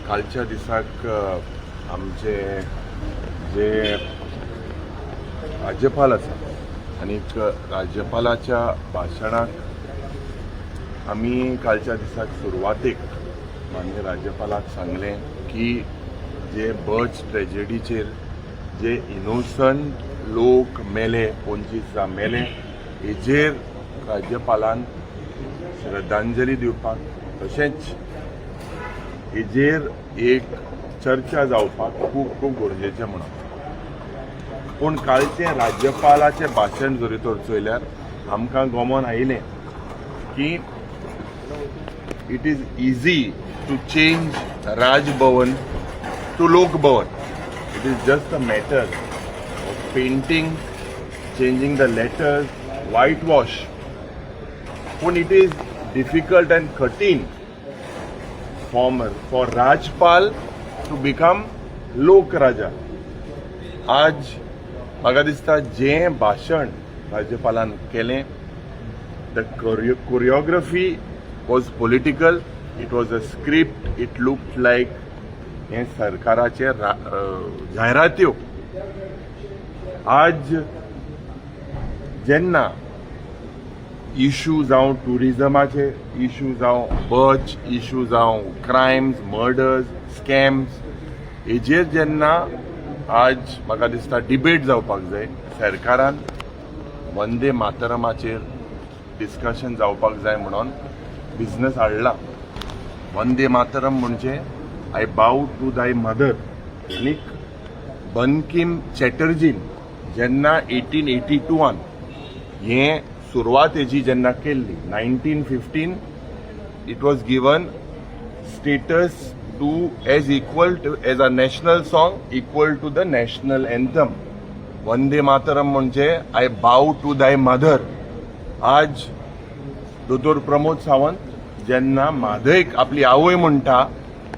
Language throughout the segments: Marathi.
कालच्या दिसाक आमचे जे राज्यपाल आसा आणि राज्यपालाच्या भाशणाक आमी कालच्या दिसाक सुरवातेक माननीय राज्यपालाक सांगलें की जे बर्च ट्रेजेडीचेर जे इनोसंट लोक मेले 25 मेले हेजेर राज्यपालान श्रद्धांजली दिवपाक तशेंच हेजेर एक चर्चा जावपाक खूब खूब गरजेचें म्हणून. पूण कालचें राज्यपालाचें भाशण जरी तर चयल्यार आमकां गमन आयलें की it is easy to change Raj Bhavan to Lok Bhavan. It is just a matter of painting, changing the letters, white wash. पूण इट इज डिफिकल्ट एंड कठीण for Rajpal to become लोक राजा. आज म्हाका दिसता जें भाशण राज्यपालान केलें, the choreography was political, it was a script, it looked like हे सरकाराचे जायरात्यो. आज जेन्ना इश्यू जावं टुरिजमाचे इश्यू जावं बर्च इश्यू जावं क्रायम्स, मर्डर्स, स्कॅम्स हेजेर जेन्ना आज म्हाका दिसता डिबेट जावपाक जाय, सरकारान वंदे मातरमाचेर डिस्कशन जावपाक जाय म्हणून बिझनस हाडला. वंदे मातरम म्हणजे I bow to thy mother. आनी बंकिम चॅटर्जीन जेन्ना 1882 हें सुरवात हेची जेन्ना केल्ली 1915 it was given status to as equal to as a national song equal to the national anthem. Vande Mataram म्हणजे I bow to thy mother. आज दोतोर प्रमोद सावंत जेन्ना म्हादयक आपली आवय म्हणटा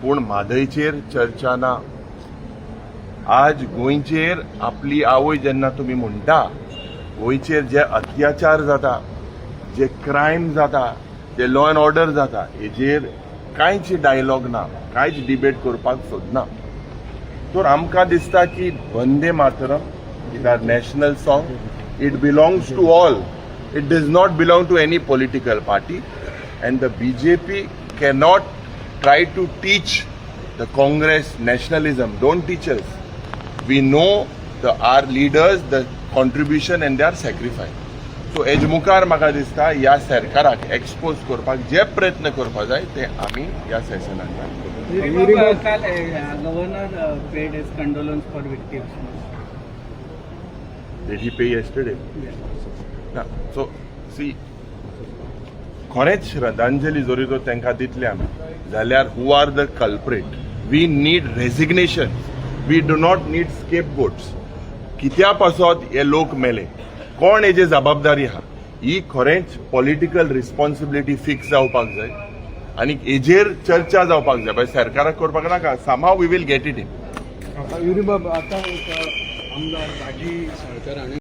पूण म्हादयचेर चर्चा ना. आज गोंयचेर आपली आवय जेन्ना तुमी म्हणटा, गोंयचेर जे अत्याचार जाता, जे क्रायम जाता, जे लॉ अँड ऑर्डर जाता हेजेर कांयच डायलॉग ना, कांयच डिबेट करपाक सोदना. तर आमकां दिसता की Vande Mataram is our national song. It belongs to all. It does not belong to any political party and the BJP cannot try to teach the Congress nationalism. Don't teach us. We know our leaders, the contribution and their sacrifice. So hedge मुखार म्हाका दिसता ह्या सरकाराक एक्सपोज करपाक जे प्रयत्न करपाक जाय ते आमी ह्या सेशनाक Governor paid his condolence for victims. Did he pay yesterday? ना. So see, खरेंच श्रद्धांजली जरी तर तांकां दितले आमी जाल्यार who are the culprit? We need resignation. We do not need scapegoats. कित्या पासत हे लोक मेले, कोण हेजी जबाबदारी आहा, ही खरेंच पॉलिटिकल रिस्पॉन्सिबिलिटी फिक्स जावपाक जाय आनी हेजेर चर्चा जावपाक जाय. बाय सरकाराक करपाक नाका. Somehow we will get it in. आता आमदार राजी साळकर